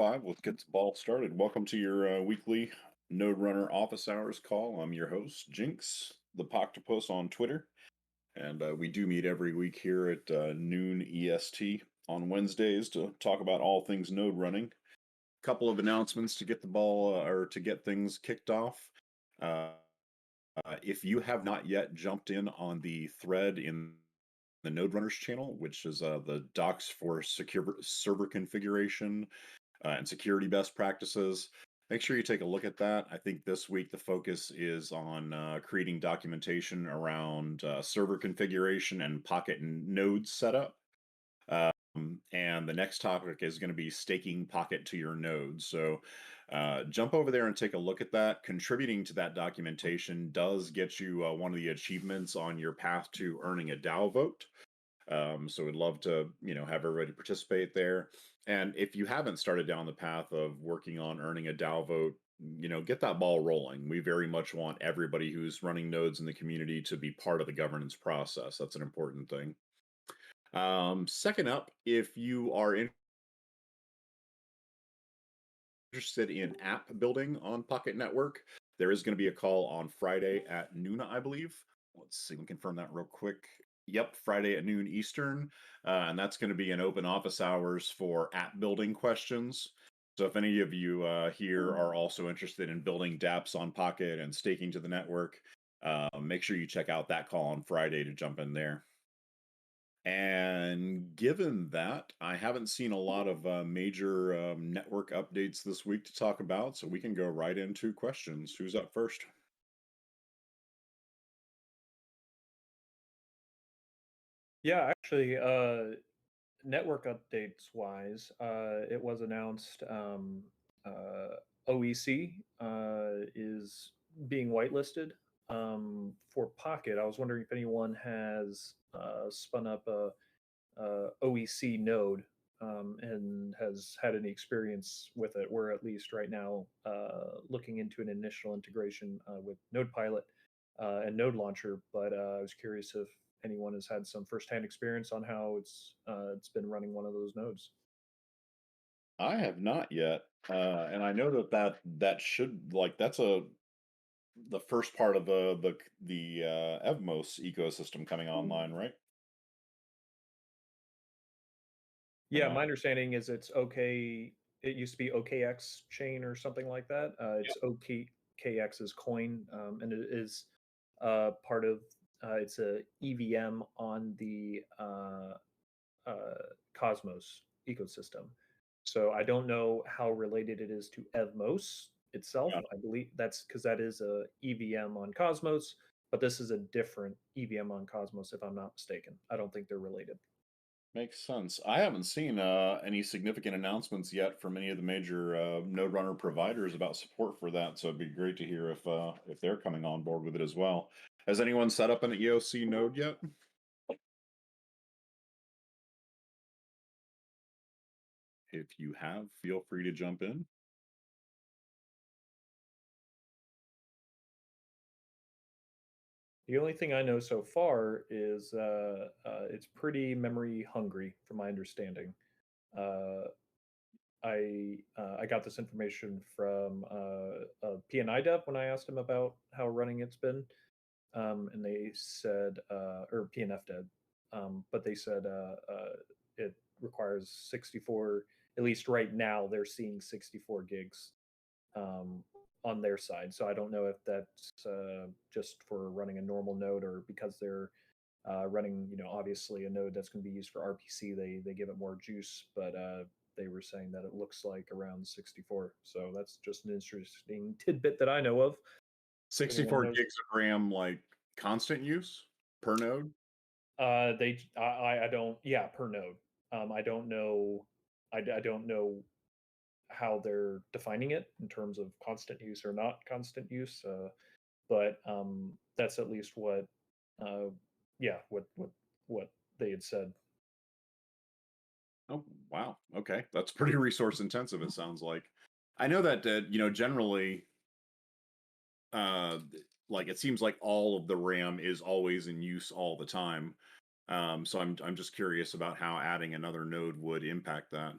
5. Let's get the ball started. Welcome to your weekly Node Runner office hours call. I'm your host, Jinx, the Poctopus on Twitter. And we do meet every week here at noon EST on Wednesdays to talk about all things node running. Couple of announcements to get the ball or to get things kicked off. If you have not yet jumped in on the thread in the Node Runners channel, which is the docs for secure server configuration and security best practices. Make sure you take a look at that. I think this week the focus is on creating documentation around server configuration and Pocket node setup. And the next topic is going to be staking Pocket to your node. So jump over there and take a look at that. Contributing to that documentation does get you one of the achievements on your path to earning a DAO vote. So we'd love to, have everybody participate there. And if you haven't started down the path of working on earning a DAO vote, get that ball rolling. We very much want everybody who's running nodes in the community to be part of the governance process. That's an important thing. Second up, if you are interested in app building on Pocket Network, there is going to be a call on Friday at noon, I believe. Let's see, we can confirm that real quick. Yep, Friday at noon Eastern. And that's going to be an open office hours for app building questions. So if any of you here are also interested in building dApps on Pocket and staking to the network, make sure you check out that call on Friday to jump in there. And given that, I haven't seen a lot of major network updates this week to talk about, so we can go right into questions. Who's up first? Yeah, actually, network updates wise, it was announced OEC is being whitelisted for Pocket. I was wondering if anyone has spun up a OEC node and has had any experience with it. We're at least right now looking into an initial integration with Node Pilot and Node Launcher, but I was curious if anyone has had some firsthand experience on how it's been running one of those nodes. I have not yet, and I know that should that's the first part of the Evmos ecosystem coming online, right? Yeah, my understanding is it's okay. It used to be OKX chain or something like that. It's OKX's coin, and it is part of. It's a EVM on the Cosmos ecosystem. So I don't know how related it is to Evmos itself. Yeah, I believe that's because that is a EVM on Cosmos, but this is a different EVM on Cosmos, if I'm not mistaken. I don't think they're related. makes sense. I haven't seen any significant announcements yet from any of the major Node Runner providers about support for that, so it'd be great to hear if they're coming on board with it as well. Has anyone set up an EOC node yet? If you have, feel free to jump in. The only thing I know so far is it's pretty memory hungry, from my understanding. Uh, I got this information from a PNI dev when I asked him about how running it's been, and they said, or PNF dev, but they said it requires 64. At least right now, they're seeing 64 gigs um, on their side. So I don't know if that's just for running a normal node or because they're running, obviously a node that's going to be used for RPC, they give it more juice. But they were saying that it looks like around 64. So that's just an interesting tidbit that I know of. If anyone 64 knows, gigs of RAM, like constant use per node? I don't, yeah, per node. I don't know. I don't know how they're defining it in terms of constant use or not constant use. But that's at least what, uh, yeah, what they had said. Oh, wow. Okay. That's pretty resource intensive, it sounds like. I know that, generally, uh, like it seems like all of the RAM is always in use all the time. So I'm just curious about how adding another node would impact that.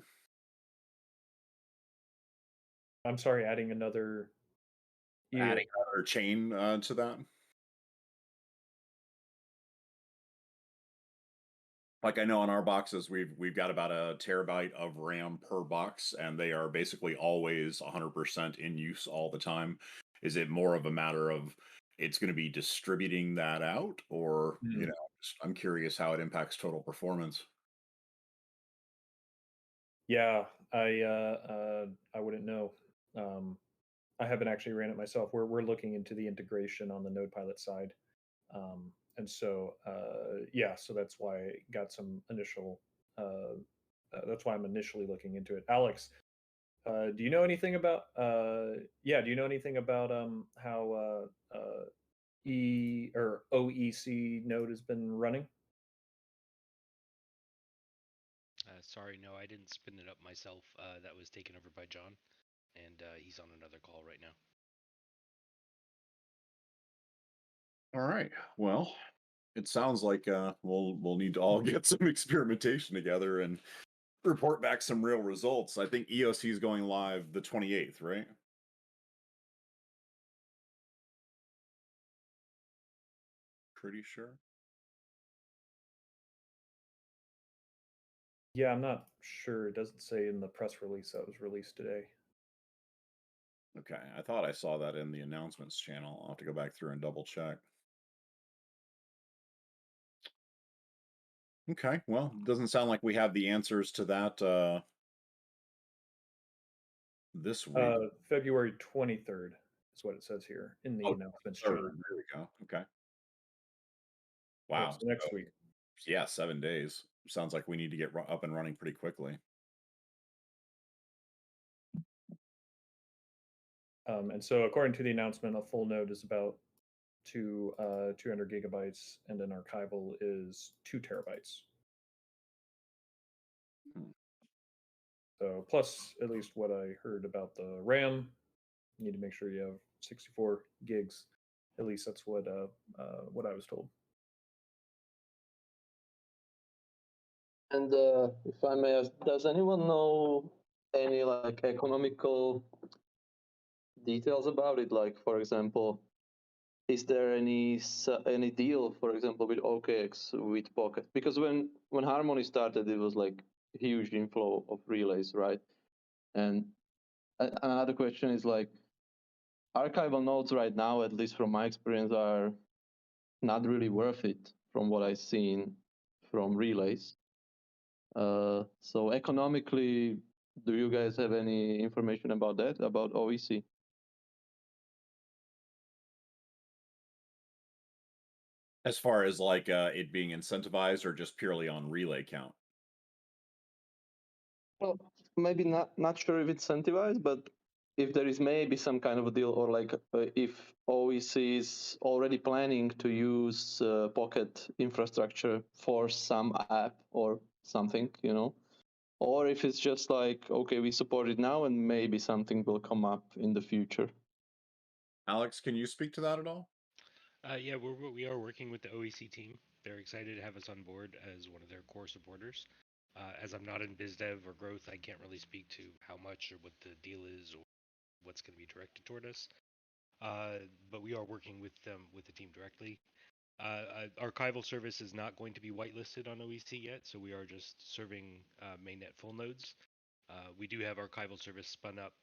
I'm sorry, adding another yeah. Adding another chain to that. Like I know on our boxes, we've got about a terabyte of RAM per box, and they are basically always 100% in use all the time. Is it more of a matter of it's going to be distributing that out, or Mm. I'm curious how it impacts total performance. Yeah, I wouldn't know. Um, I haven't actually ran it myself. We're looking into the integration on the Node Pilot side. And so, yeah, so that's why I got some initial, that's why I'm initially looking into it. Alex, do you know anything about, yeah, do you know anything about how or OEC node has been running? Sorry, no, I didn't spin it up myself. That was taken over by John, and he's on another call right now. All right. Well, it sounds like we'll need to all get some experimentation together and report back some real results. I think EOC is going live the 28th, right? Pretty sure. Yeah, I'm not sure. It doesn't say in the press release that was released today. Okay, I thought I saw that in the announcements channel. I'll have to go back through and double check. Okay, well, it doesn't sound like we have the answers to that this week. February 23rd is what it says here in the Oh, announcements third. chain. There we go. Okay. Yeah, Wow. so next week. Yeah, 7 days. Sounds like we need to get up and running pretty quickly. And so, according to the announcement, a full node is about 200 gigabytes, and an archival is 2 terabytes. Hmm. So, plus at least what I heard about the RAM, you need to make sure you have 64 gigs. At least that's what I was told. And if I may ask, does anyone know any like economical details about it? Like, for example, is there any deal, for example, with OKX with Pocket? Because when Harmony started, it was like huge inflow of relays, right? And another question is like, archival nodes right now, at least from my experience, are not really worth it from what I've seen from relays. So economically, do you guys have any information about that, about OEC? As far as like it being incentivized or just purely on relay count? Well, maybe not sure if it's incentivized, but if there is maybe some kind of a deal, or like if OEC is already planning to use Pocket infrastructure for some app or something, or if it's just like, okay, we support it now and maybe something will come up in the future. Alex, can you speak to that at all? Yeah, we are working with the OEC team. They're excited to have us on board as one of their core supporters. As I'm not in biz dev or growth, I can't really speak to how much or what the deal is or what's going to be directed toward us. But we are working with them with the team directly. Archival service is not going to be whitelisted on OEC yet, so we are just serving mainnet full nodes. We do have archival service spun up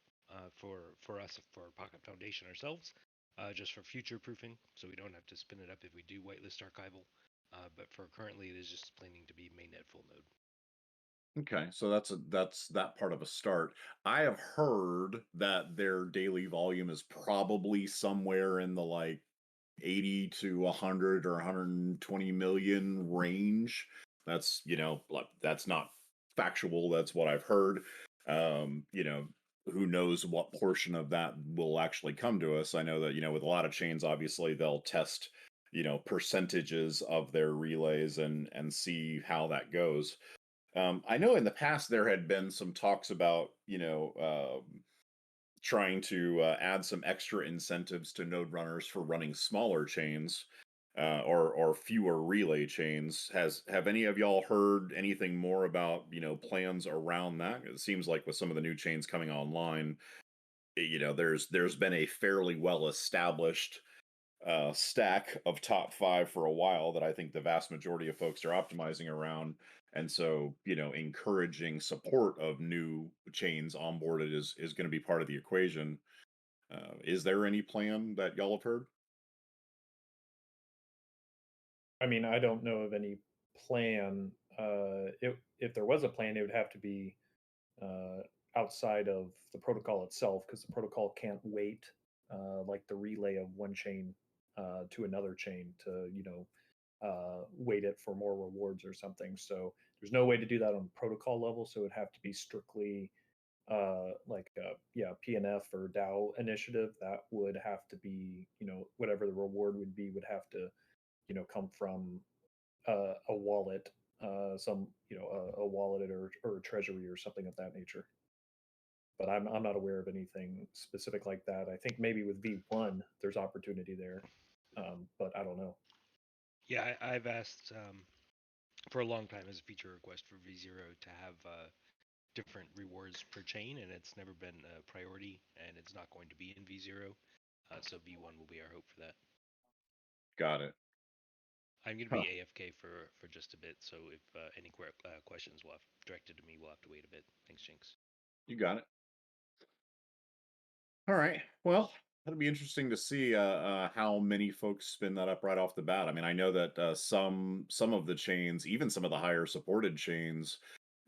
for us for Pocket Foundation ourselves, just for future proofing, so we don't have to spin it up if we do whitelist archival. But for currently, it is just planning to be mainnet full node. Okay, so that's that part of a start. I have heard that their daily volume is probably somewhere in the like 80 to 100 or 120 million range. That's, like that's not factual, that's what I've heard. Um, you know, who knows what portion of that will actually come to us. I know that, with a lot of chains, obviously they'll test, percentages of their relays and see how that goes. I know in the past there had been some talks about, trying to add some extra incentives to node runners for running smaller chains or fewer relay chains. Have any of y'all heard anything more about plans around that? It seems like with some of the new chains coming online, there's been a fairly well established stack of top 5 for a while that I think the vast majority of folks are optimizing around. And so, encouraging support of new chains onboarded is going to be part of the equation. Is there any plan that y'all have heard? I mean, I don't know of any plan. If there was a plan, it would have to be uh, outside of the protocol itself, because the protocol can't wait like the relay of one chain to another chain to wait it for more rewards or something. So there's no way to do that on protocol level. So it would have to be strictly like PNF or DAO initiative. That would have to be, whatever the reward would be would have to come from a wallet, a wallet or a treasury or something of that nature. But I'm not aware of anything specific like that. I think maybe with V1 there's opportunity there, but I don't know. Yeah, I've asked for a long time as a feature request for V0 to have different rewards per chain, and it's never been a priority, and it's not going to be in V0. So V1 will be our hope for that. Got it. I'm going to be AFK for just a bit, so if any questions will have directed to me, we'll have to wait a bit. Thanks, Jinx. You got it. All right. Well, that'll be interesting to see how many folks spin that up right off the bat. I mean, I know that some of the chains, even some of the higher supported chains,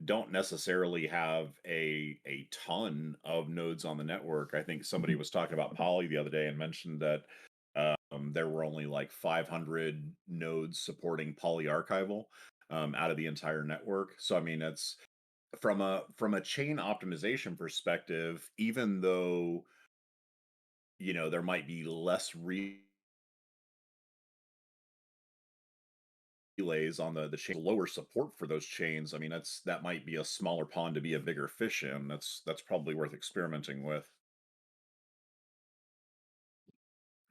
don't necessarily have a ton of nodes on the network. I think somebody was talking about Poly the other day and mentioned that there were only like 500 nodes supporting Poly archival out of the entire network. So I mean, it's from a chain optimization perspective, even though there might be less relays on the chain, lower support for those chains. I mean, that might be a smaller pond to be a bigger fish in. That's probably worth experimenting with.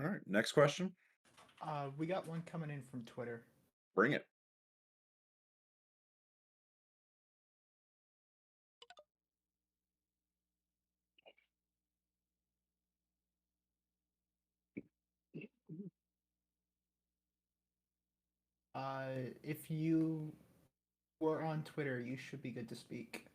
All right, next question. We got one coming in from Twitter. Bring it. If you were on Twitter, you should be good to speak.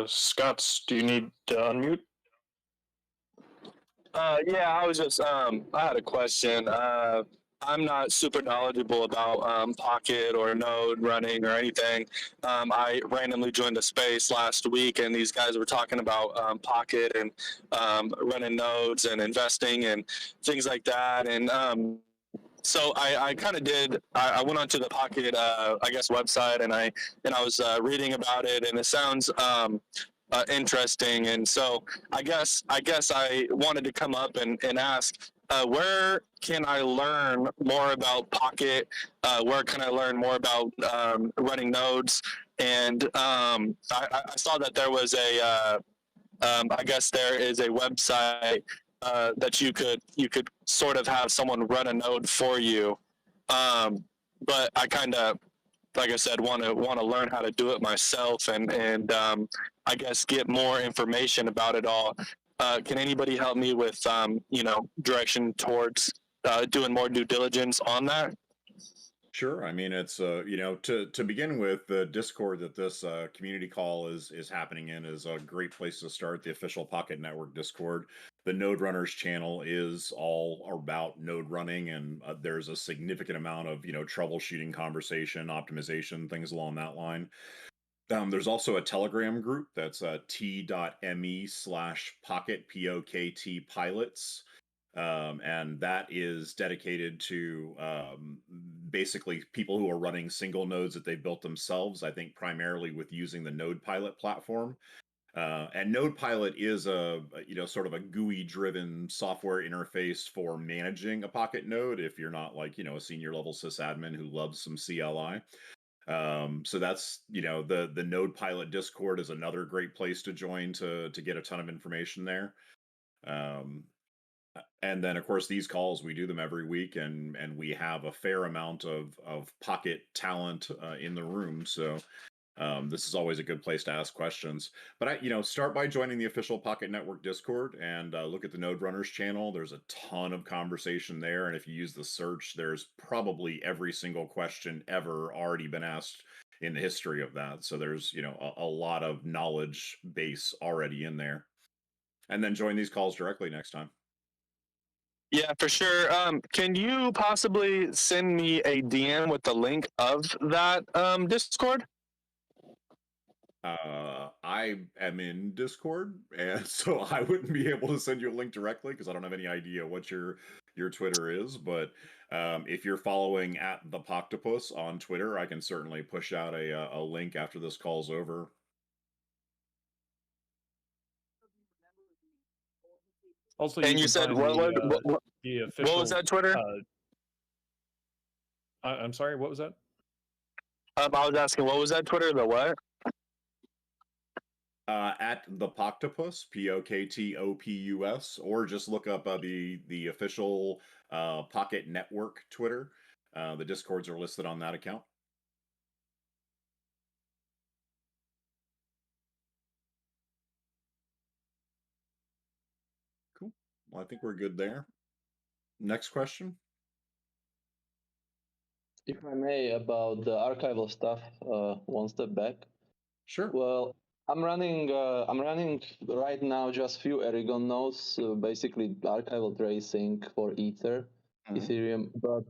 Scott, do you need to unmute? Yeah, I was just I had a question. I'm not super knowledgeable about Pocket or Node running or anything. I randomly joined a space last week, and these guys were talking about Pocket and running nodes and investing and things like that. And so I kind of did. I went onto the Pocket, I guess, website, and I was reading about it, and it sounds interesting. And so I guess I wanted to come up and ask, where can I learn more about Pocket? Where can I learn more about running nodes? And I saw that there was I guess there is a website that you could sort of have someone run a node for you. But I kind of, like I said, want to learn how to do it myself and I guess get more information about it all. Can anybody help me with direction towards doing more due diligence on that? Sure. I mean, it's to begin with, the Discord that this community call is happening in is a great place to start. The official Pocket Network Discord. The Node Runners channel is all about node running, and there's a significant amount of troubleshooting, conversation, optimization, things along that line. There's also a Telegram group that's t.me/pocket POKT pilots. And that is dedicated to basically people who are running single nodes that they built themselves, I think primarily with using the Node Pilot platform. And Node Pilot is sort of a GUI driven software interface for managing a Pocket node if you're not like, a senior level sysadmin who loves some CLI. So that's, the Node Pilot Discord is another great place to join to get a ton of information there. And then of course these calls, we do them every week, and we have a fair amount of Pocket talent in the room. So this is always a good place to ask questions. But start by joining the official Pocket Network Discord and look at the Node Runners channel. There's a ton of conversation there, and if you use the search, there's probably every single question ever already been asked in the history of that. So there's a lot of knowledge base already in there. And then join these calls directly next time. Yeah, for sure. Can you possibly send me a DM with the link of that Discord? I am in Discord, and so I wouldn't be able to send you a link directly because I don't have any idea what your Twitter is. But if you're following at the Poctopus on Twitter, I can certainly push out a link after this call's over. Also, And you can said find the official. what was that Twitter? I'm sorry, what was that? I was asking, what was that Twitter? The what? At the Poctopus, Poktopus, or just look up the official Pocket Network Twitter. The Discords are listed on that account. Cool. Well, I think we're good there. Next question. If I may, about the archival stuff, one step back. Sure. Well, I'm running right now just few Aragon nodes, basically archival tracing for Ether, Ethereum. But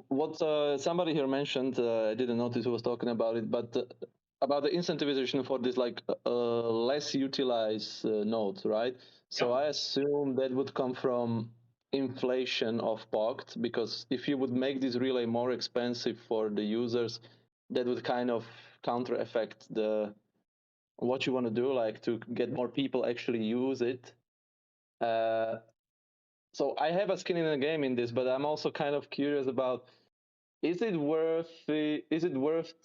what somebody here mentioned, I didn't notice who was talking about it, but about the incentivization for this less utilized nodes, right? So I assume that would come from inflation of POCT, because if you would make this relay more expensive for the users, that would kind of counter effect what you want to do, like to get more people actually use it. So I have a skin in the game in this, but I'm also kind of curious about, is it worth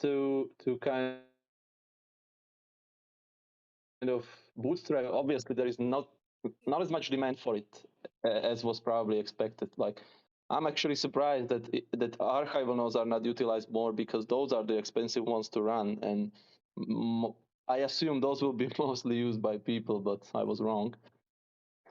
to kind of bootstrap? Obviously there is not as much demand for it as was probably expected. Like, I'm actually surprised that archival nodes are not utilized more, because those are the expensive ones to run, and I assume those will be mostly used by people, but I was wrong.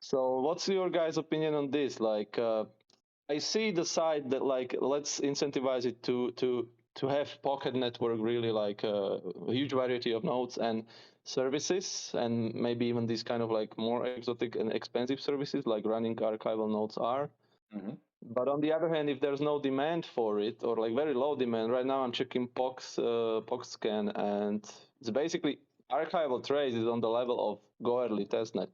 So what's your guys' opinion on this? Like, I see the side that, like, let's incentivize it to have Pocket Network really like a huge variety of nodes and services, and maybe even these kind of like more exotic and expensive services like running archival nodes are. But on the other hand, if there's no demand for it, or like very low demand, right now I'm checking POXScan, and it's basically archival trace is on the level of Goerli testnet,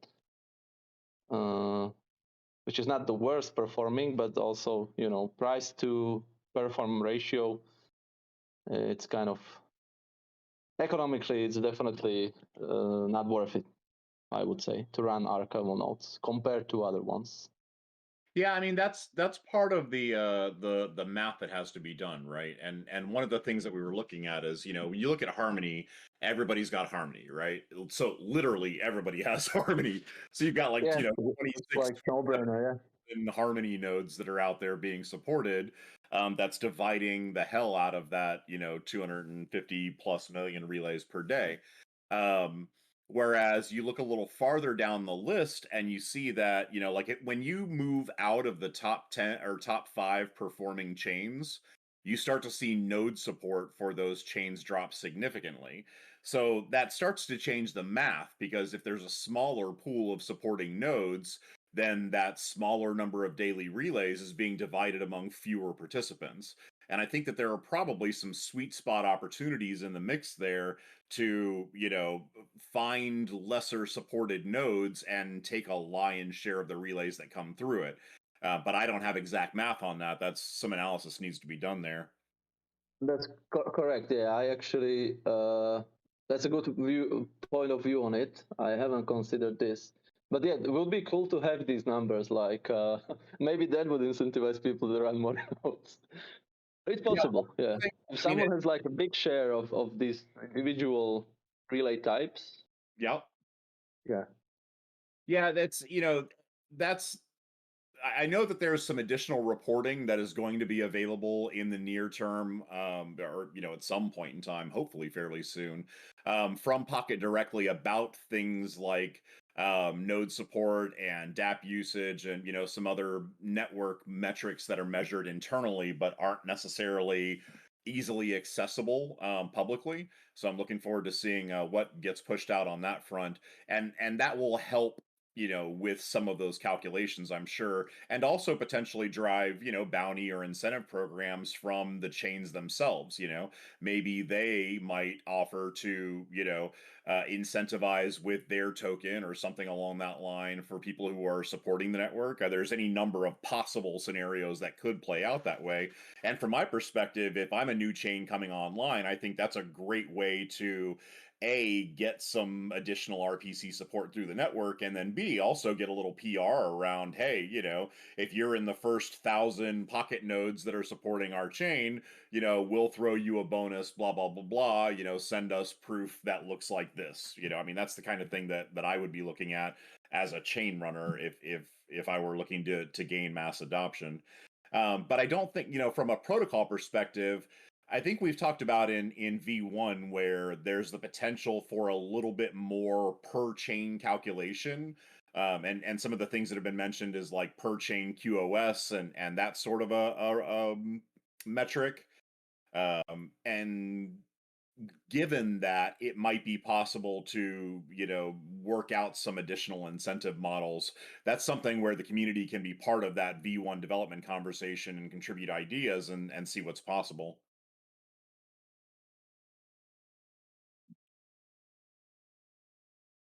which is not the worst performing, but also, price to perform ratio, it's kind of economically, it's definitely not worth it, I would say, to run archival nodes compared to other ones. Yeah, I mean that's part of the math that has to be done, right? And one of the things that we were looking at is, when you look at Harmony, everybody's got Harmony, right? So literally everybody has Harmony. So you've got 26 like no-brainer, in Harmony nodes that are out there being supported. That's dividing the hell out of that, 250 plus million relays per day. Whereas you look a little farther down the list and you see that, when you move out of the top 10 or top 5 performing chains, you start to see node support for those chains drop significantly. So that starts to change the math, because if there's a smaller pool of supporting nodes, then that smaller number of daily relays is being divided among fewer participants. And I think that there are probably some sweet spot opportunities in the mix there to, find lesser supported nodes and take a lion's share of the relays that come through it. But I don't have exact math on that. That's some analysis needs to be done there. That's correct. Yeah, I actually, that's a good point of view on it. I haven't considered this. But yeah, it would be cool to have these numbers. Like, maybe that would incentivize people to run more nodes. It's possible, yeah. think- If I mean, someone has like a big share of these individual relay types, Yep. yeah. Yeah, that's I know that there's some additional reporting that is going to be available in the near term, or at some point in time, hopefully fairly soon, from Pocket directly about things like node support and DApp usage, and some other network metrics that are measured internally but aren't necessarily easily accessible publicly. So I'm looking forward to seeing what gets pushed out on that front, and that will help with some of those calculations, I'm sure, and also potentially drive, bounty or incentive programs from the chains themselves. Maybe they might offer to, incentivize with their token or something along that line for people who are supporting the network. There's any number of possible scenarios that could play out that way. And from my perspective, if I'm a new chain coming online, I think that's a great way to get some additional RPC support through the network, and then B, also get a little PR around, hey, if you're in the first 1,000 Pocket nodes that are supporting our chain, we'll throw you a bonus, blah, blah, blah, blah, send us proof that looks like this. I mean, that's the kind of thing that I would be looking at as a chain runner if I were looking to gain mass adoption. But I don't think, from a protocol perspective, I think we've talked about in V1 where there's the potential for a little bit more per chain calculation. And some of the things that have been mentioned is like per chain QoS and that sort of a metric. And given that it might be possible to, work out some additional incentive models, that's something where the community can be part of that V1 development conversation and contribute ideas and see what's possible.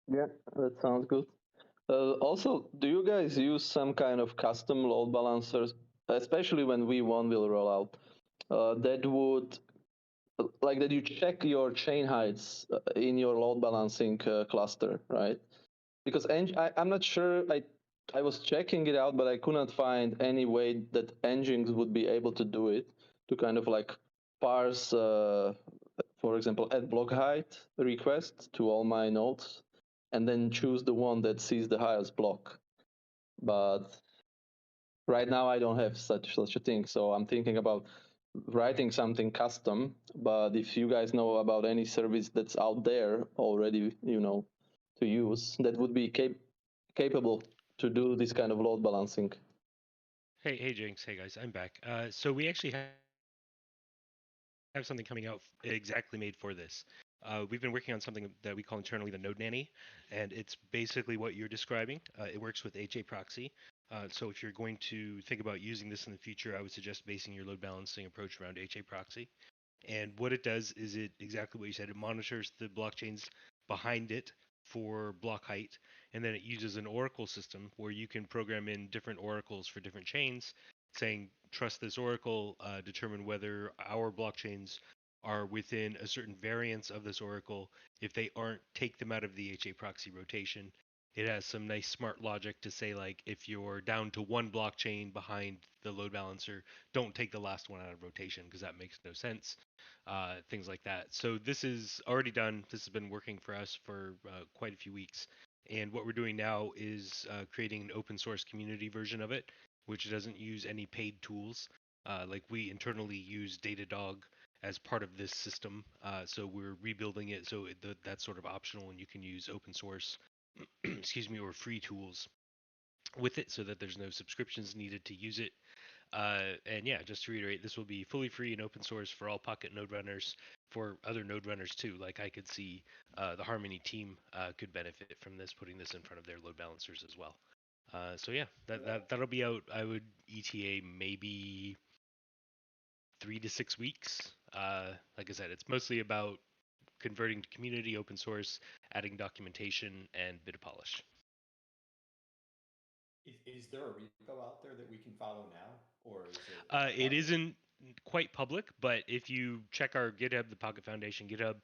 Yeah, that sounds good. Also, do you guys use some kind of custom load balancers, especially when V1 will roll out, that would like that you check your chain heights in your load balancing cluster, right? Because I'm not sure. I was checking it out, but I could not find any way that engines would be able to do it to kind of like parse, for example, add block height request to all my nodes, and then choose the one that sees the highest block. But right now I don't have such a thing, so I'm thinking about writing something custom. But if you guys know about any service that's out there already, to use, that would be capable to do this kind of load balancing. Hey, Jinx. Hey, guys. I'm back. So we actually have something coming out exactly made for this. We've been working on something that we call internally the Node Nanny, and it's basically what you're describing. It works with HA proxy. So if you're going to think about using this in the future, I would suggest basing your load balancing approach around HA proxy. And what it does is it exactly what you said. It monitors the blockchains behind it for block height, and then it uses an oracle system where you can program in different oracles for different chains, saying trust this oracle, determine whether our blockchains are within a certain variance of this oracle. If they aren't, take them out of the HA proxy rotation. It has some nice smart logic to say, like, if you're down to one blockchain behind the load balancer, don't take the last one out of rotation because that makes no sense. Things like that. So this is already done. This has been working for us for quite a few weeks. And what we're doing now is creating an open source community version of it, which doesn't use any paid tools. Like we internally use Datadog as part of this system. So we're rebuilding it so that's sort of optional, and you can use open source, excuse me, or free tools with it, so that there's no subscriptions needed to use it. And yeah, just to reiterate, this will be fully free and open source for all Pocket node runners, for other node runners too. Like I could see the Harmony team could benefit from this, putting this in front of their load balancers as well. So yeah, that'll be out. I would ETA maybe 3 to 6 weeks. Like I said, it's mostly about converting to community open source, adding documentation, and bit of polish. Is there a repo out there that we can follow now, or is it? It isn't quite public, but if you check our GitHub, the Pocket Foundation GitHub,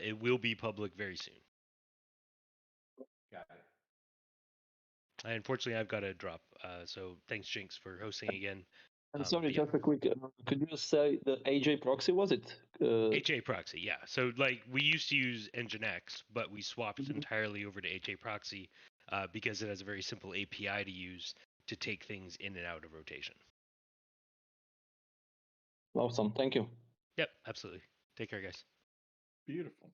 it will be public very soon. Got it. Unfortunately, I've got to drop. So thanks, Jinx, for hosting again. And sorry, but yeah. just a quick. Could you just say the AJ proxy was it? HA proxy, yeah. So like we used to use Nginx, but we swapped Mhm. entirely over to HA proxy because it has a very simple API to use to take things in and out of rotation. Awesome, thank you. Yep, absolutely. Take care, guys. Beautiful.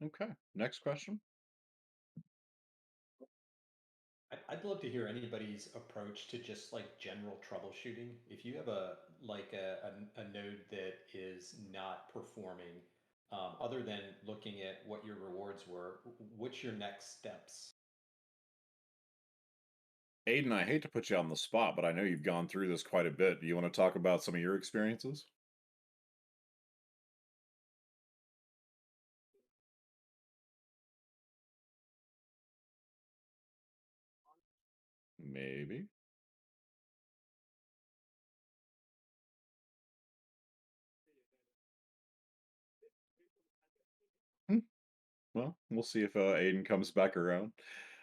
Okay, next question. I'd love to hear anybody's approach to just like general troubleshooting. If you have a like a node that is not performing, other than looking at what your rewards were, what's your next steps? Aiden, I hate to put you on the spot, but I know you've gone through this quite a bit. Do you want to talk about some of your experiences? Maybe. Hmm. Well, we'll see if Aiden comes back around.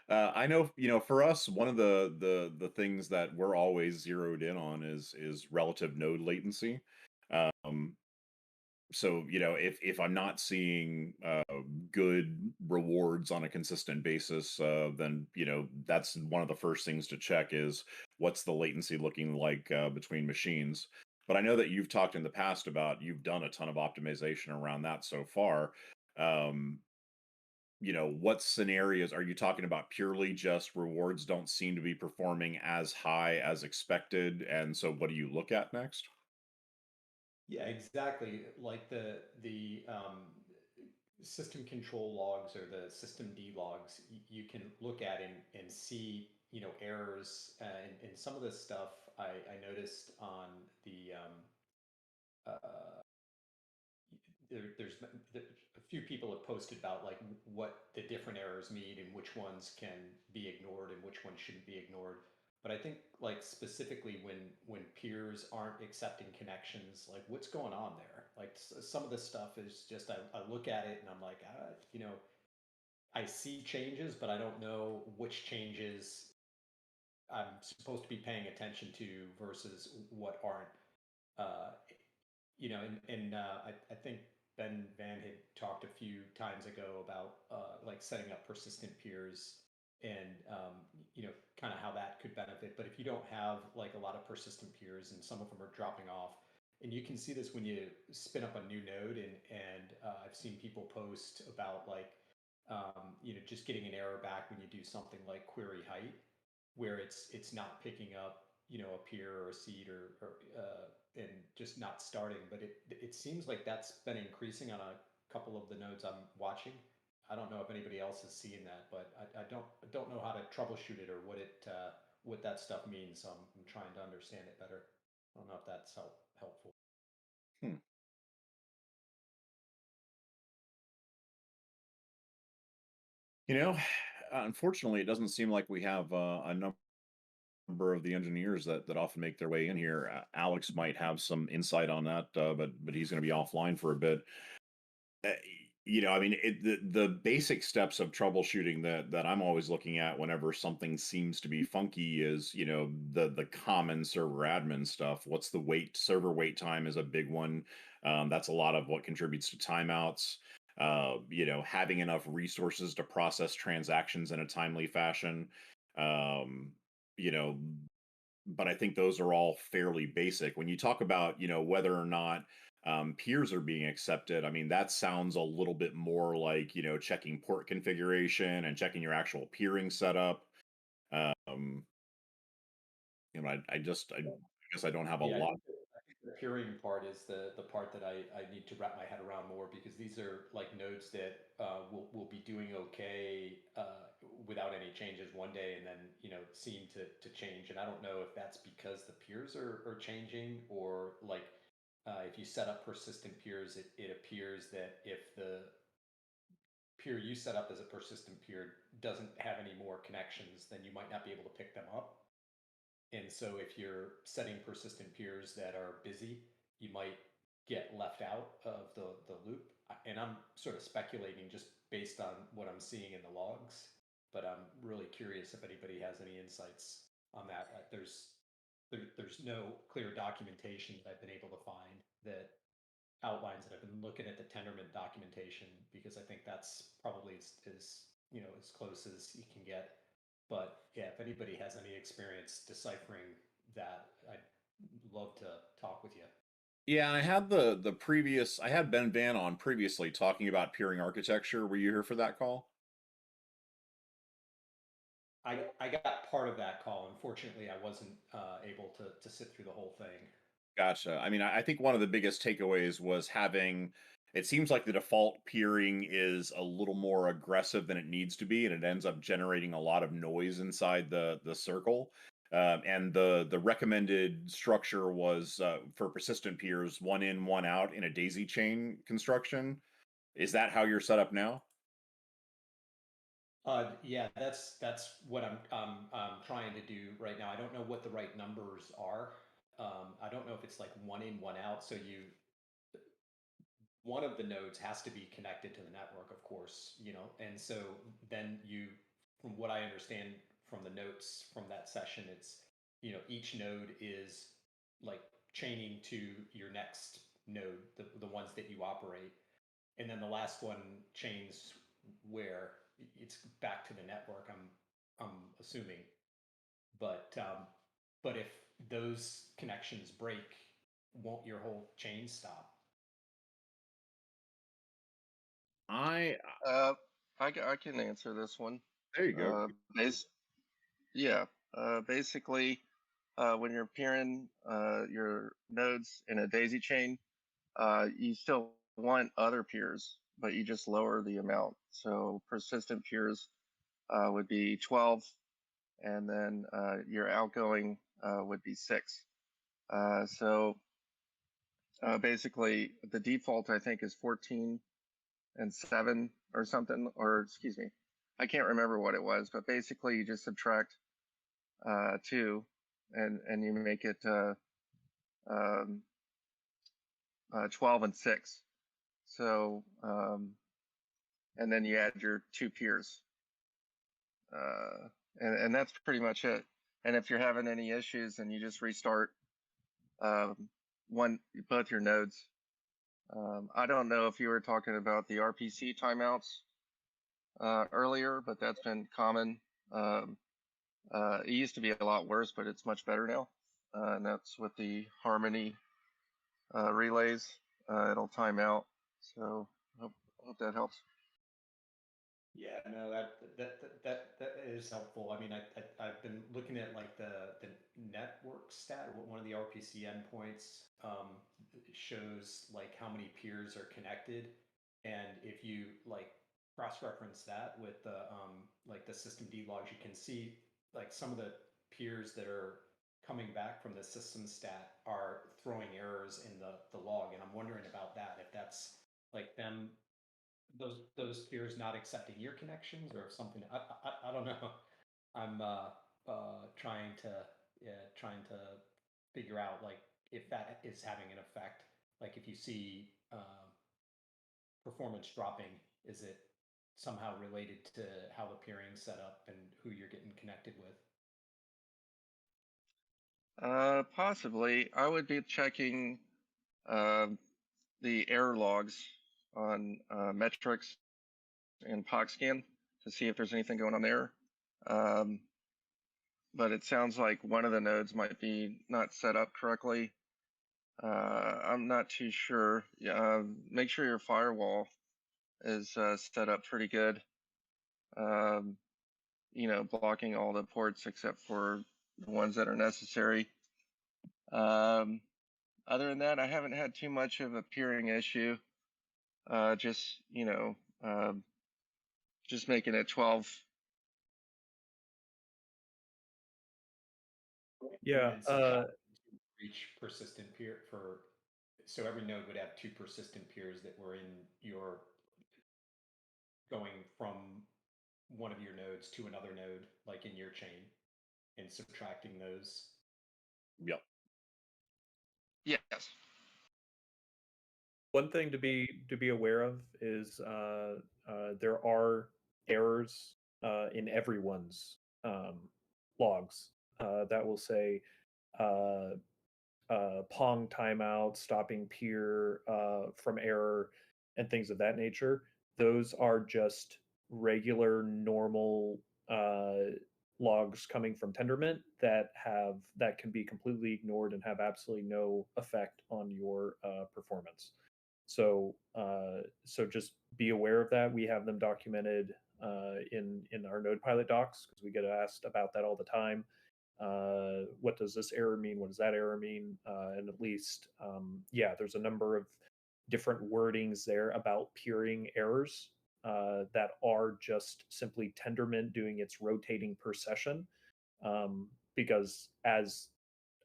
I know, for us, one of the things that we're always zeroed in on is relative node latency. Um, so if I'm not seeing good rewards on a consistent basis, then that's one of the first things to check is what's the latency looking like between machines. But I know that you've talked in the past about you've done a ton of optimization around that so far. um, what scenarios are you talking about? Purely just rewards don't seem to be performing as high as expected, and so what do you look at next? Yeah, exactly. Like the system control logs or the system D logs, you can look at and see errors and some of this stuff I noticed on the there's a few people have posted about like what the different errors mean and which ones can be ignored and which ones shouldn't be ignored. But I think like specifically when peers aren't accepting connections, like what's going on there? Like some of this stuff is just I look at it and I'm like, I see changes, but I don't know which changes I'm supposed to be paying attention to versus what aren't. Uh, I think Ben Van had talked a few times ago about like setting up persistent peers and kind of how that could benefit. But if you don't have like a lot of persistent peers and some of them are dropping off, and you can see this when you spin up a new node, and I've seen people post about like just getting an error back when you do something like query height, where it's not picking up a peer or a seed or and just not starting. But it seems like that's been increasing on a couple of the nodes I'm watching. I don't know if anybody else is seeing that, but I don't know how to troubleshoot it or what that stuff means. So I'm trying to understand it better. I don't know if that's helpful. Hmm. You know, Unfortunately, it doesn't seem like we have a number of the engineers that often make their way in here. Alex might have some insight on that, but he's going to be offline for a bit. Uh, I mean, the basic steps of troubleshooting that I'm always looking at whenever something seems to be funky is, the common server admin stuff. What's the server wait time is a big one. That's a lot of what contributes to timeouts. Having enough resources to process transactions in a timely fashion. Um, you know, but I think those are all fairly basic. When you talk about, whether or not peers are being accepted, I mean, that sounds a little bit more like, checking port configuration and checking your actual peering setup. Um, I guess I don't have a Yeah, lot. I think the peering part is the part that I need to wrap my head around more because these are like nodes that will be doing okay without any changes one day and then seem to change. And I don't know if that's because the peers are changing or like if you set up persistent peers, it appears that if the peer you set up as a persistent peer doesn't have any more connections, then you might not be able to pick them up. And so if you're setting persistent peers that are busy, you might get left out of the loop. And I'm sort of speculating just based on what I'm seeing in the logs, but I'm really curious if anybody has any insights on that. There's there's no clear documentation that I've been able to find that outlines it. I've been looking at the Tendermint documentation because I think that's probably as close as you can get. But yeah, if anybody has any experience deciphering that, I'd love to talk with you. Yeah, I had the previous I had Ben Van on previously talking about peering architecture. Were you here for that call? I got part of that call. Unfortunately, I wasn't able to sit through the whole thing. Gotcha. I mean, I think one of the biggest takeaways was having it seems like the default peering is a little more aggressive than it needs to be, and it ends up generating a lot of noise inside the circle. And the recommended structure was for persistent peers, one in, one out in a daisy chain construction. Is that how you're set up now? Yeah, that's what I'm trying to do right now. I don't know what the right numbers are. I don't know if it's like one in, one out. So one of the nodes has to be connected to the network, of course, and so then from what I understand from the notes from that session, it's, each node is like chaining to your next node, the ones that you operate. And then the last one chains where it's back to the network, I'm assuming. But if those connections break, won't your whole chain stop? I I can answer this one. There you go. Yeah. Basically, when you're peering your nodes in a daisy chain, you still want other peers, but you just lower the amount. So persistent peers would be 12, and then your outgoing would be 6. So basically, the default, I think, is 14 and 7 or something, or excuse me, I can't remember what it was, but basically you just subtract 2 and you make it um, 12 and 6. So and then you add your 2 peers, and that's pretty much it. And if you're having any issues, then you just restart both your nodes. I don't know if you were talking about the RPC timeouts earlier, but that's been common. It used to be a lot worse, but it's much better now. And that's with the Harmony relays. It'll time out. So hope that helps. Yeah, no, that is helpful. I mean, I've been looking at like the network stat, or one of the RPC endpoints shows like how many peers are connected, and if you like cross-reference that with the like the system D logs, you can see like some of the peers that are coming back from the system stat are throwing errors in the log, and I'm wondering about that, if that's like them, those peers not accepting your connections, or if something. I don't know. I'm trying to figure out like if that is having an effect. Like if you see performance dropping, is it somehow related to how the peering's set up and who you're getting connected with? Possibly. I would be checking the error logs on metrics and POCScan to see if there's anything going on there. But it sounds like one of the nodes might be not set up correctly. I'm not too sure. Make sure your firewall is set up pretty good. Blocking all the ports except for the ones that are necessary. Other than that, I haven't had too much of a peering issue. Just making it 12. Yeah. And so reach persistent peer so every node would have 2 persistent peers that were in your going from one of your nodes to another node, like in your chain, and subtracting those. Yep. Yes. One thing to be aware of is there are errors in everyone's logs that will say Pong timeout, stopping peer from error, and things of that nature. Those are just regular, normal logs coming from Tendermint that can be completely ignored and have absolutely no effect on your performance. So just be aware of that. We have them documented in our Node Pilot docs because we get asked about that all the time. What does this error mean? What does that error mean? And at least, there's a number of different wordings there about peering errors that are just simply Tendermint doing its rotating per session. Because as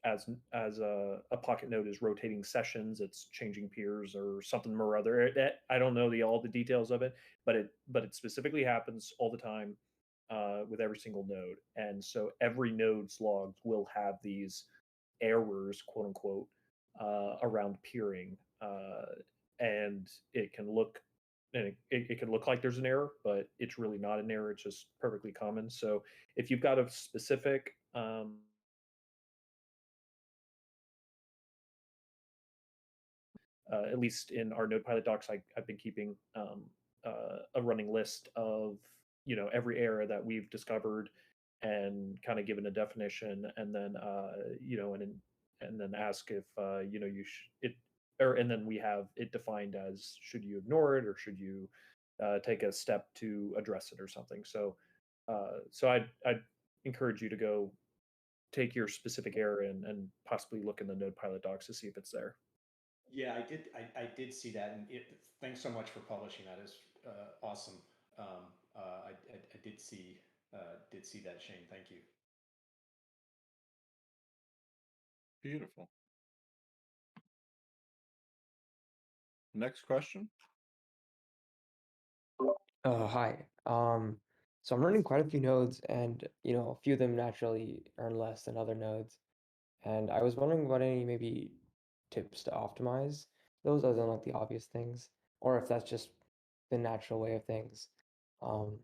a Pocket node is rotating sessions, it's changing peers or something or other. I don't know all the details of it, but it specifically happens all the time with every single node. And so every node's logs will have these errors, quote unquote, around peering. And it can look it can look like there's an error, but it's really not an error. It's just perfectly common. So if you've got a specific at least in our Node Pilot docs, I've been keeping a running list of every error that we've discovered and kind of given a definition, and then and then ask if you should it or and then we have it defined as should you ignore it or should you take a step to address it or something. So I'd encourage you to go take your specific error and possibly look in the Node Pilot docs to see if it's there. Yeah, I did. I did see that, and thanks so much for publishing that. Is awesome. I did see that, Shane. Thank you. Beautiful. Next question. Hi. So I'm running quite a few nodes, and a few of them naturally earn less than other nodes. And I was wondering about any maybe tips to optimize those other than like the obvious things, or if that's just the natural way of things. Um,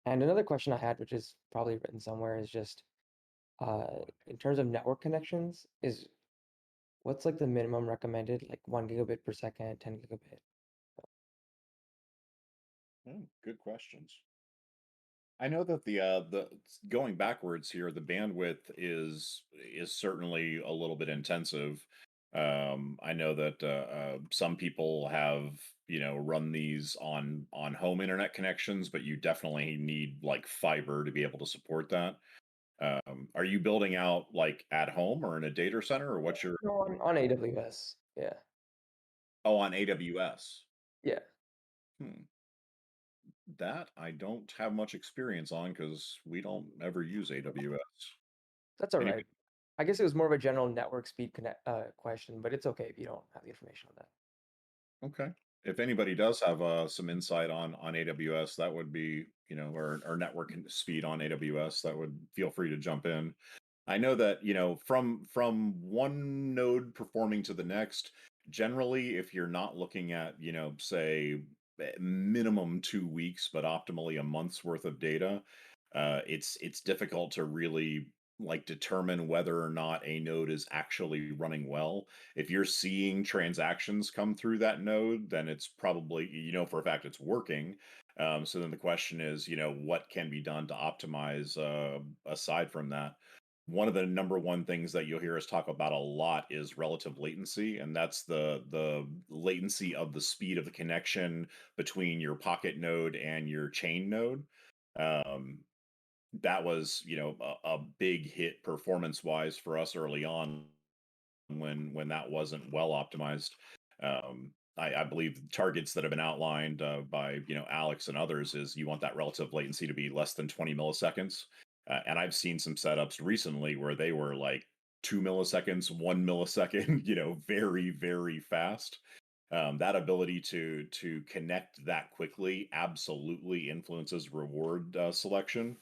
and another question I had, which is probably written somewhere, is just in terms of network connections, is what's like the minimum recommended, like 1 gigabit per second, 10 gigabit? Good questions. I know that the going backwards here, the bandwidth is certainly a little bit intensive. I know that some people have run these on home internet connections, but you definitely need like fiber to be able to support that. Are you building out like at home or in a data center, or what's your? No, on AWS. Yeah. Oh, on AWS. Yeah. Hmm. That I don't have much experience on because we don't ever use AWS. That's all Any- right. I guess it was more of a general network speed question, but it's okay if you don't have the information on that. Okay. If anybody does have some insight on AWS, that would be, or network speed on AWS, that would feel free to jump in. I know that, from one node performing to the next, generally, if you're not looking at, say minimum 2 weeks, but optimally a month's worth of data, it's difficult to really like determine whether or not a node is actually running well. If you're seeing transactions come through that node, then it's probably, for a fact it's working. So then the question is, what can be done to optimize aside from that? One of the number one things that you'll hear us talk about a lot is relative latency, and that's the latency of the speed of the connection between your Pocket node and your chain node. Um, that was, a big hit performance wise for us early on when that wasn't well optimized. I believe targets that have been outlined by Alex and others is you want that relative latency to be less than 20 milliseconds. And I've seen some setups recently where they were like 2 milliseconds, 1 millisecond, very, very fast. That ability to connect that quickly absolutely influences reward selection,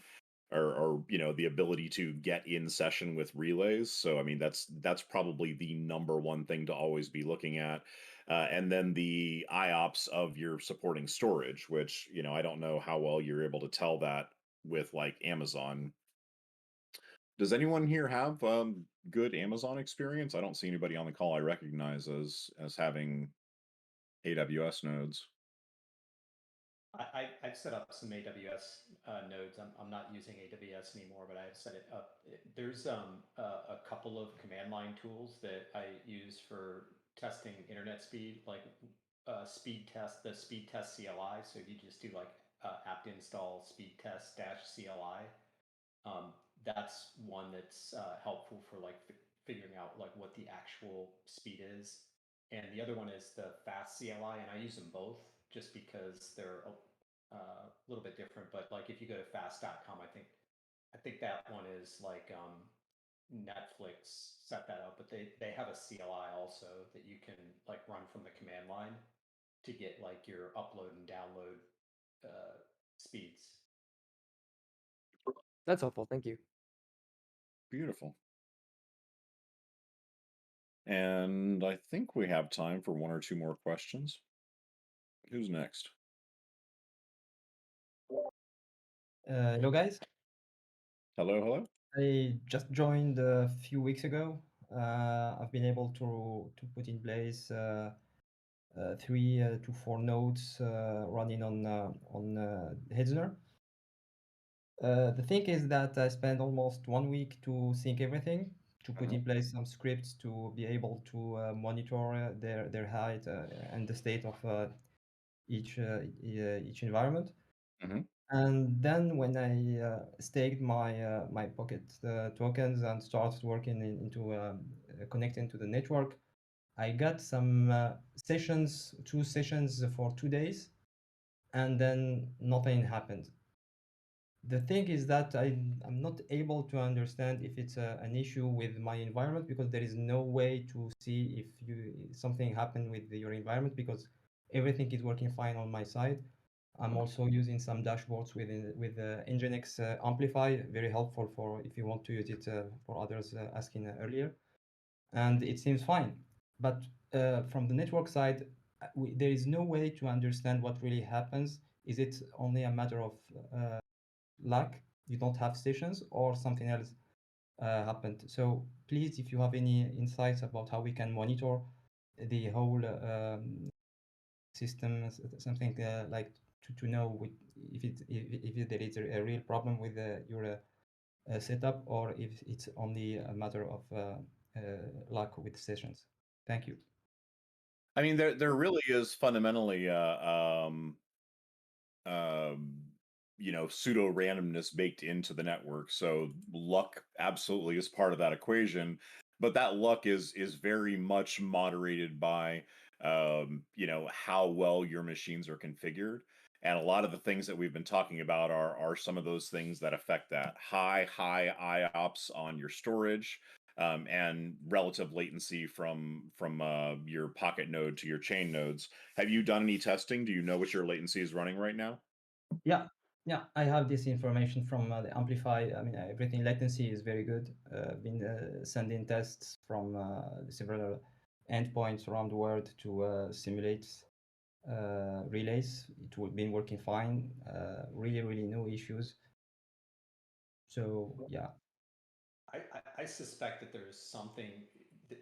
or the ability to get in session with relays. So I mean that's probably the number one thing to always be looking at. And then the IOPS of your supporting storage, which I don't know how well you're able to tell that with like Amazon. Does anyone here have good Amazon experience? I don't see anybody on the call I recognize as having AWS nodes. I've set up some AWS nodes. I'm not using AWS anymore, but I've set it up. There's a couple of command line tools that I use for testing internet speed, like speed test, the speed test CLI. So you just do like apt install speed test dash CLI. That's one that's helpful for like figuring out like what the actual speed is. And the other one is the fast CLI, and I use them both just because they're a little bit different. But like if you go to fast.com, I think that one is like Netflix set that up, but they have a CLI also that you can like run from the command line to get like your upload and download speeds. That's helpful. Thank you. Beautiful. And I think we have time for one or two more questions. Who's next? Hello, guys. Hello, hello. I just joined a few weeks ago. I've been able to put in place 3 to 4 nodes running on Hetzner. The thing is that I spent almost 1 week to sync everything, to put in place some scripts to be able to monitor their height and the state of each environment. Mhm. And then when I staked my Pocket tokens and started working into connecting to the network, I got some sessions, 2 sessions for 2 days, and then nothing happened. The thing is that I'm not able to understand if it's an issue with my environment, because there is no way to see if something happened with your environment, because everything is working fine on my side. I'm also using some dashboards with Nginx Amplify, very helpful for if you want to use it for others asking earlier, and it seems fine. But from the network side, there is no way to understand what really happens. Is it only a matter of luck, you don't have sessions, or something else happened? So please, if you have any insights about how we can monitor the whole system, something like to know if there is a real problem with your setup, or if it's only a matter of luck with sessions. Thank you. I mean, there really is fundamentally pseudo randomness baked into the network. So luck absolutely is part of that equation, but that luck is very much moderated by how well your machines are configured. And a lot of the things that we've been talking about are some of those things that affect that high IOPS on your storage, and relative latency from your Pocket node to your chain nodes. Have you done any testing? Do you know what your latency is running right now? Yeah, I have this information from the Amplify. I mean, everything latency is very good. Been sending tests from several endpoints around the world to simulate relays. It would been working fine. Really no issues. So yeah. I suspect that there's something that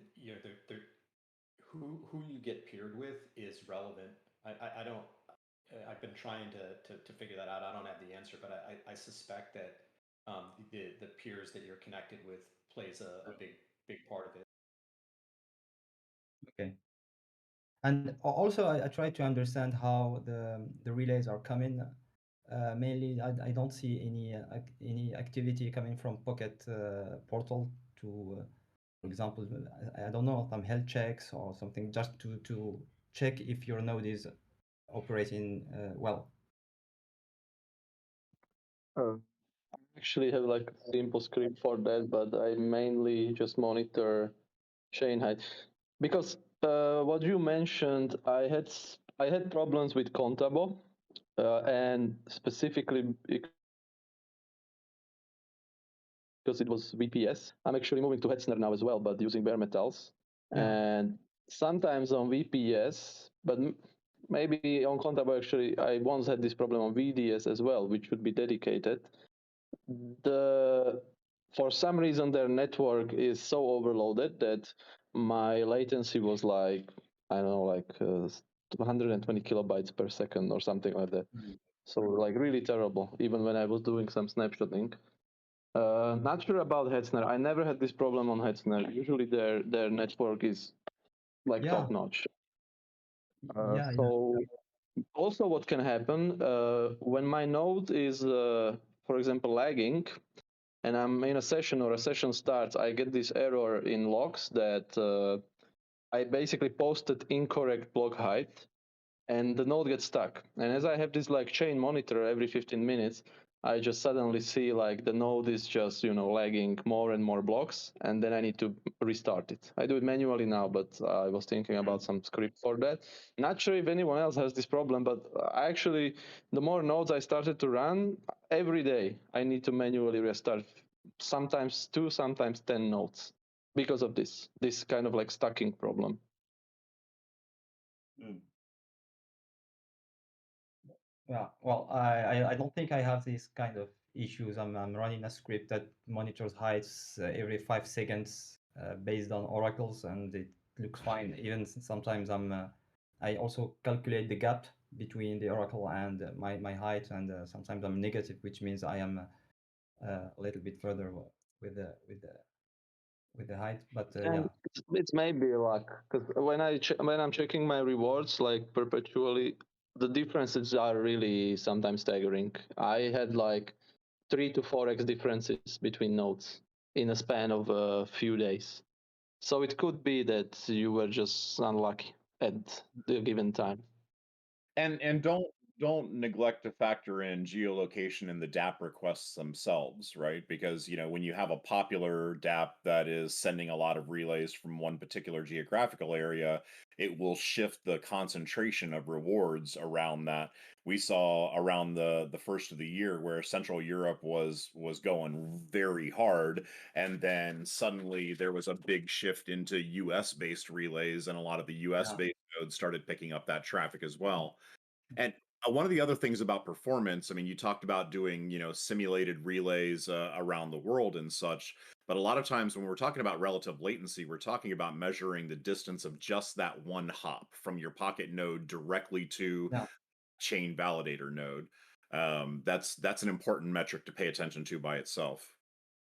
who you get paired with is relevant. I don't. I've been trying to figure that out. I don't have the answer, but I suspect that the peers that you're connected with plays a big part of it. Okay. And also, I try to understand how the relays are coming. Mainly, I don't see any activity coming from Pocket portal to, for example, I don't know, some health checks or something, just to check if your node is operating well. I actually have like a simple script for that, but I mainly just monitor chain height, because what you mentioned, I had problems with Contabo, and specifically because it was VPS. I'm actually moving to Hetzner now as well, but using bare metals. Yeah. And sometimes on VPS, but maybe on Contabo, actually, I once had this problem on VDS as well, which would be dedicated. The for some reason their network is so overloaded that my latency was like, I don't know, like 120 kilobytes per second or something like that. So like really terrible, even when I was doing some snapshotting. Not sure about Hetzner. I never had this problem on Hetzner. Usually their network is like Yeah, top notch. yeah, So also what can happen when my node is, for example, lagging, and I'm in a session or a session starts, I get this error in logs that I basically posted incorrect block height, and the node gets stuck. And as I have this like chain monitor every 15 minutes, I just suddenly see like the node is just, lagging more and more blocks, and then I need to restart it. I do it manually now, but I was thinking about some script for that. Not sure if anyone else has this problem, but actually, the more nodes I started to run, every day I need to manually restart, sometimes 2, sometimes 10 nodes because of this kind of like stacking problem. Yeah, well, I don't think I have these kind of issues. I'm running a script that monitors heights every 5 seconds based on oracles, and it looks fine. Even sometimes I also calculate the gap between the oracle and my height, and sometimes I'm negative, which means I am a little bit further with the height. But And yeah, it's maybe luck, because when I'm checking my rewards like perpetually, the differences are really sometimes staggering. I had like 3 to 4x differences between nodes in a span of a few days. So it could be that you were just unlucky at the given time. And don't neglect to factor in geolocation in the DApp requests themselves, right? Because when you have a popular DApp that is sending a lot of relays from one particular geographical area, it will shift the concentration of rewards around that. We saw around the first of the year where Central Europe was going very hard, and then suddenly there was a big shift into US based relays, and a lot of the US based nodes started picking up that traffic as well. And one of the other things about performance, I mean, you talked about doing, simulated relays around the world and such, but a lot of times when we're talking about relative latency, we're talking about measuring the distance of just that one hop from your pocket node directly to yeah, chain validator node. That's an important metric to pay attention to by itself.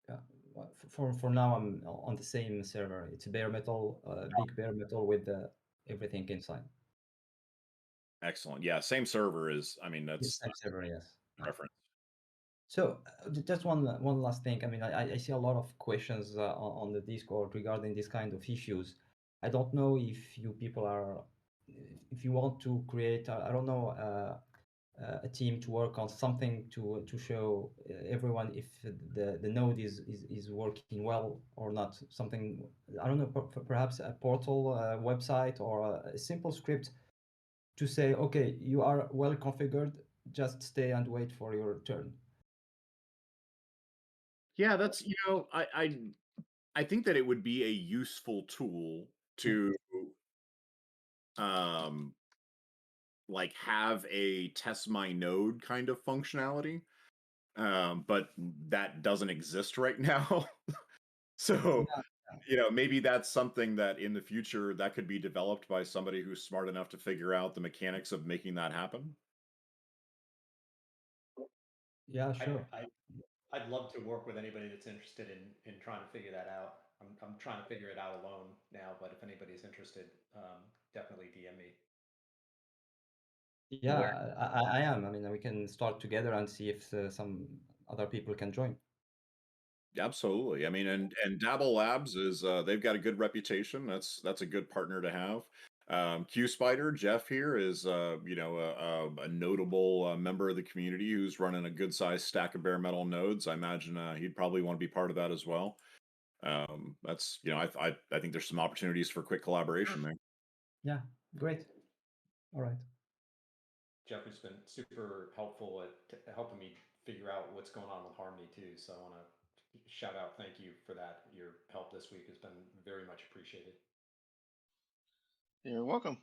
yeah. Well, for now, I'm on the same server. It's bare metal, big bare metal with everything inside. Excellent. Yeah, same server is, I mean, Yes, that's same server, yes. Yeah. preference. So just one last thing. I mean, I see a lot of questions on the Discord regarding this kind of issues. I don't know if you people are, if you want to create, I don't know, a team to work on something to show everyone if the node is working well or not. Something, I don't know, perhaps a portal website or a simple script to say, okay, you are well configured, just stay and wait for your turn. Yeah, that's, I think that it would be a useful tool to um like have a test my node kind of functionality. But that doesn't exist right now. So, maybe that's something that in the future that could be developed by somebody who's smart enough to figure out the mechanics of making that happen. Yeah, sure. I'd love to work with anybody that's interested in trying to figure that out. I'm trying to figure it out alone now, but if anybody's interested, definitely DM me. Yeah, I am. I mean, we can start together and see if some other people can join. Absolutely. I mean, and Dabble Labs is they've got a good reputation. That's a good partner to have. Q Spider Jeff here is a notable member of the community who's running a good sized stack of bare metal nodes. I imagine he'd probably want to be part of that as well. That's I think there's some opportunities for quick collaboration there. Yeah, great. All right. Jeffrey's been super helpful at helping me figure out what's going on with Harmony too. So I want to shout out, thank you for that. Your help this week has been very much appreciated. You're welcome.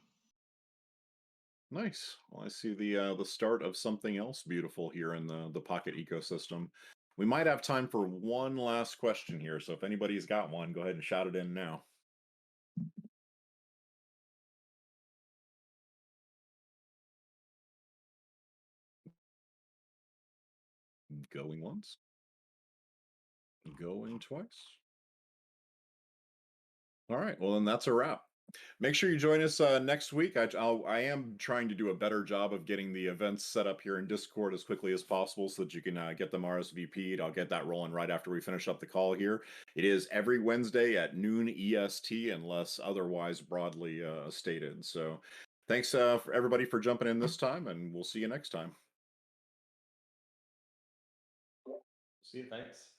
Nice. Well, I see the start of something else beautiful here in the Pocket ecosystem. We might have time for one last question here. So if anybody's got one, go ahead and shout it in now. Going once. Going twice. All right. Well, then that's a wrap. Make sure you join us next week. I am trying to do a better job of getting the events set up here in Discord as quickly as possible so that you can get them RSVP'd. I'll get that rolling right after we finish up the call here. It is every Wednesday at noon EST, unless otherwise broadly stated. So thanks for everybody for jumping in this time, and we'll see you next time. See you. Thanks.